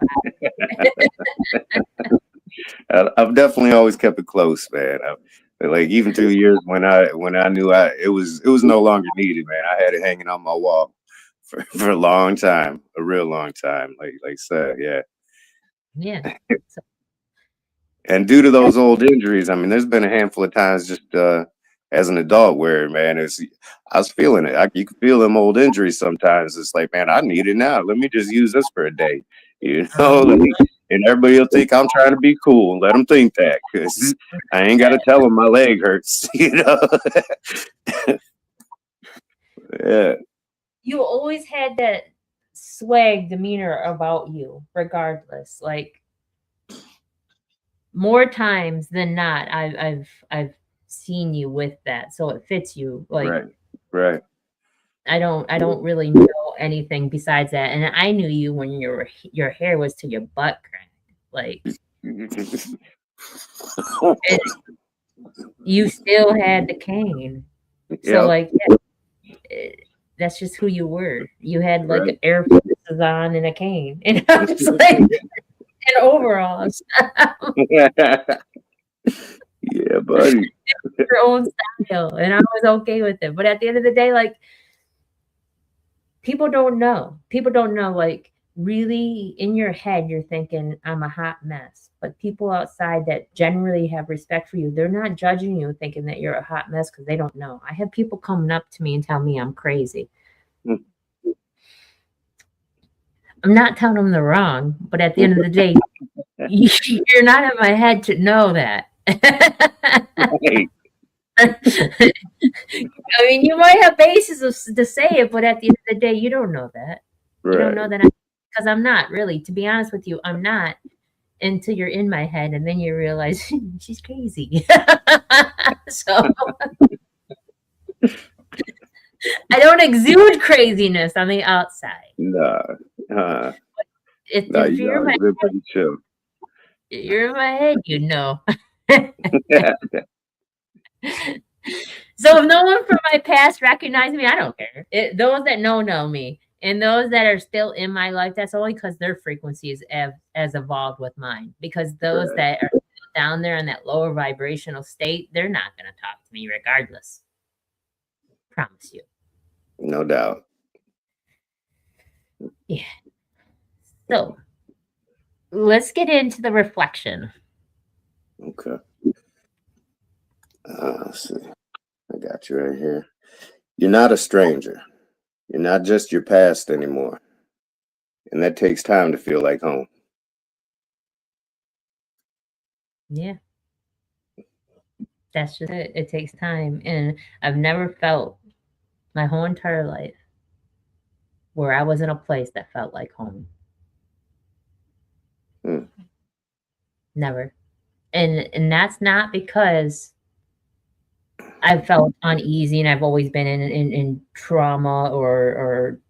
by. I've definitely always kept it close, man. Like even through years when I knew it was no longer needed, man. I had it hanging on my wall for a long time, a real long time. Like I said, yeah. Yeah. So And due to those old injuries, I mean, there's been a handful of times just as an adult where, man, I was feeling it. You can feel them old injuries sometimes. It's like, man, I need it now. Let me just use this for a day, um, and everybody will think I'm trying to be cool. Let them think that because I ain't got to tell them my leg hurts, Yeah, you always had that swag demeanor about you, regardless. Like more times than not, I've seen you with that, so it fits you. Like right, right. I don't really know anything besides that. And I knew you when your hair was to your butt crack. Like and you still had the cane. So Yep, like yeah, that's just who you were. You had right. like Air Forces on and a cane. And I was like and overalls. Yeah, buddy. Your own style. And I was okay with it. But at the end of the day, like people don't know. People don't know like really in your head, you're thinking, I'm a hot mess. But people outside that generally have respect for you, they're not judging you thinking that you're a hot mess because they don't know. I have people coming up to me and tell me I'm crazy. Mm. I'm not telling them they're wrong, but at the end of the day, you're not in my head to know that. Hey, I mean, you might have basis to say it, but at the end of the day, you don't know that. You don't know right. that because I'm not really. To be honest with you, I'm not until you're in my head, and then you realize she's crazy. So I don't exude craziness on the outside. Nah, nah, If you always been pretty chill. you're in my head, you know. Yeah. So if no one from my past recognize me, I don't care. Those that know me, and those that are still in my life, that's only because their frequency is as evolved with mine. Because those Right. that are down there in that lower vibrational state, they're not going to talk to me regardless. Promise you. No doubt. Yeah. So let's get into the reflection. Okay. Let's see. I got you right here. You're not a stranger. You're not just your past anymore. And that takes time to feel like home. Yeah. That's just it. It takes time. And I've never felt my whole entire life where I was in a place that felt like home. Hmm. Never. And that's not because I felt uneasy and I've always been in trauma or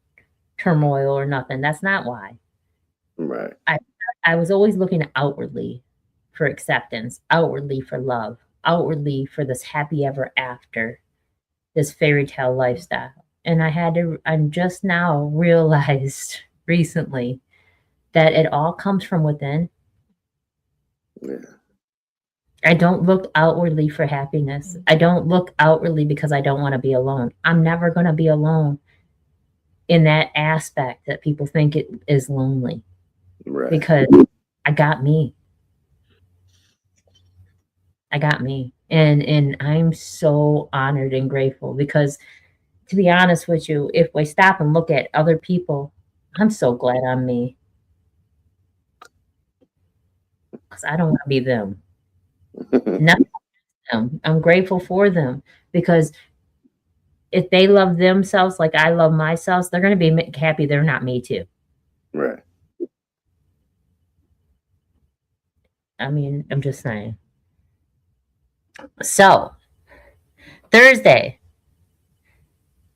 turmoil or nothing. That's not why. Right. I was always looking outwardly for acceptance, outwardly for love, outwardly for this happy ever after, this fairy tale lifestyle. And I'm just now realized recently that it all comes from within. Yeah. I don't look outwardly for happiness. I don't look outwardly because I don't want to be alone. I'm never going to be alone in that aspect that people think it is lonely Right. because I got me. I got me. And I'm so honored and grateful because to be honest with you, if we stop and look at other people, I'm so glad I'm me. Because I don't want to be them. Nothing them. I'm grateful for them because if they love themselves like I love myself, they're going to be happy they're not me too. Right. I mean, I'm just saying. So, Thursday,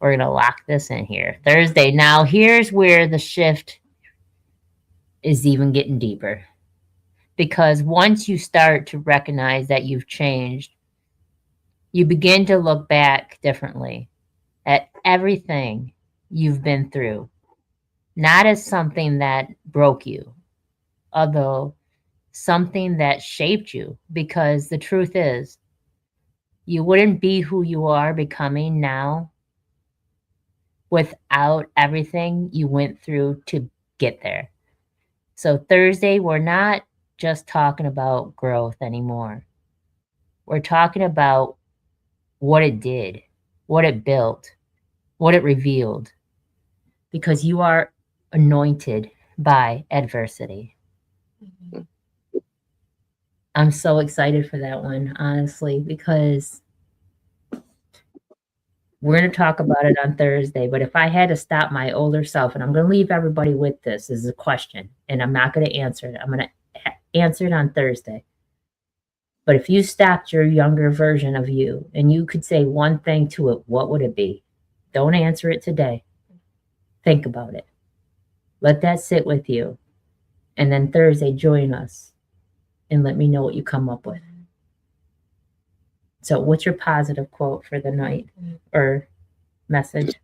we're going to lock this in here. Thursday. Now, here's where the shift is even getting deeper. Because once you start to recognize that you've changed, you begin to look back differently at everything you've been through, not as something that broke you, although something that shaped you. Because the truth is, you wouldn't be who you are becoming now without everything you went through to get there. So, Thursday, we're not just talking about growth anymore. We're talking about what it did, what it built, what it revealed, because you are anointed by adversity. I'm so excited for that one, honestly, because we're going to talk about it on Thursday. But if I had to stop my older self, and I'm going to leave everybody with this as a question, and I'm not going to answer it, I'm going to answer it on Thursday. But if you stopped your younger version of you and you could say one thing to it, what would it be? Don't answer it today. Think about it. Let that sit with you. And then Thursday, join us and let me know what you come up with. So, what's your positive quote for the night or message?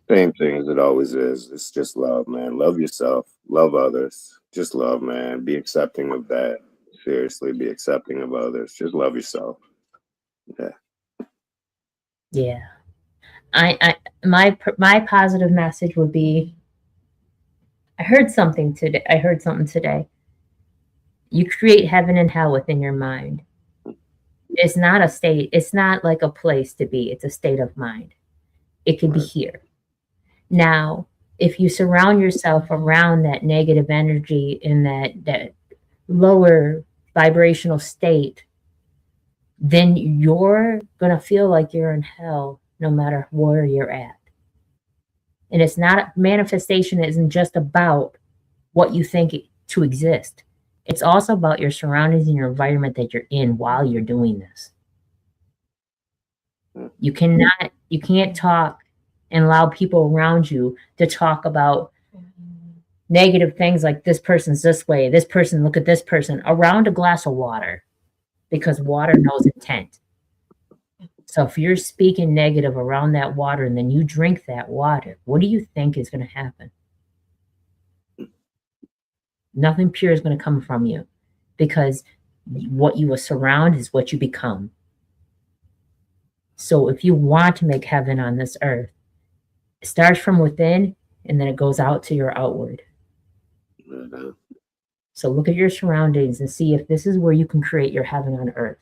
Same thing as it always is. It's just love, man. Love yourself. Love others. Just love, man. Be accepting of that. Seriously, be accepting of others. Just love yourself. Yeah. Yeah. My positive message would be I heard something today. You create heaven and hell within your mind. It's not a state. It's not like a place to be. It's a state of mind. It could be here. Now, if you surround yourself around that negative energy in that lower vibrational state, then you're going to feel like you're in hell no matter where you're at. And it's not, manifestation isn't just about what you think to exist. It's also about your surroundings and your environment that you're in while you're doing this. You can't talk and allow people around you to talk about negative things like this person's this way, this person, look at this person, around a glass of water, because water knows intent. So if you're speaking negative around that water and then you drink that water, what do you think is going to happen? Nothing pure is going to come from you, because what you will surround is what you become. So if you want to make heaven on this earth, it starts from within and then it goes out to your outward. Mm-hmm. So look at your surroundings and see if this is where you can create your heaven on earth.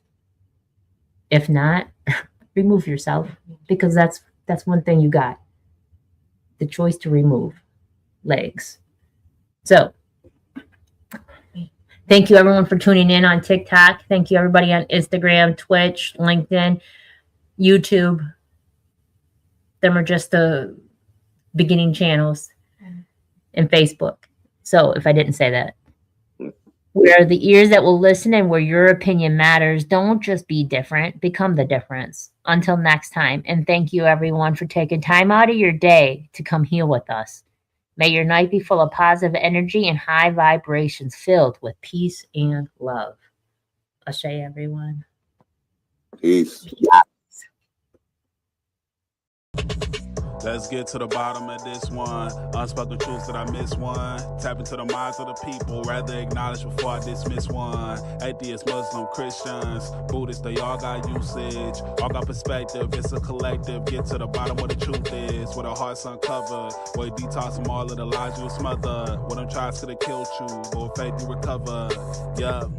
If not, remove yourself, because that's one thing you got. The choice to remove legs. So thank you everyone for tuning in on TikTok. Thank you everybody on Instagram, Twitch, LinkedIn, YouTube. Them are just the beginning channels, and Facebook. So if I didn't say that. Where the ears that will listen and where your opinion matters, don't just be different, become the difference. Until next time. And thank you everyone for taking time out of your day to come heal with us. May your night be full of positive energy and high vibrations filled with peace and love. Ashe, everyone. Peace. Let's get to the bottom of this one. Unspoken truths that I miss one. Tap into the minds of the people. Rather acknowledge before I dismiss one. Atheists, Muslim, Christians, Buddhists, they all got usage. All got perspective. It's a collective. Get to the bottom where the truth is. Where the heart's uncovered. Where you detox from all of the lies you smothered. Where them tries could have killed you. But with faith you recover. Yup.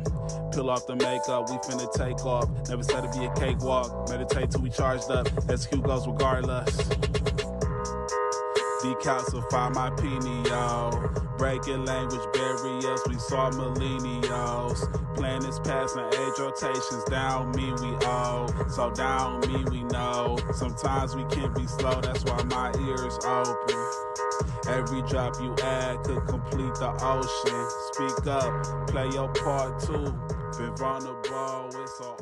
Peel off the makeup, we finna take off. Never said it'd be a cakewalk. Meditate till we charged up. Execute goes regardless. Decalcify my pineal. Breaking language barriers, we saw millennials. Planets passing age rotations, down me we owe. So down me we know. Sometimes we can be slow, that's why my ears open. Every drop you add could complete the ocean. Speak up, play your part too. Been vulnerable, it's so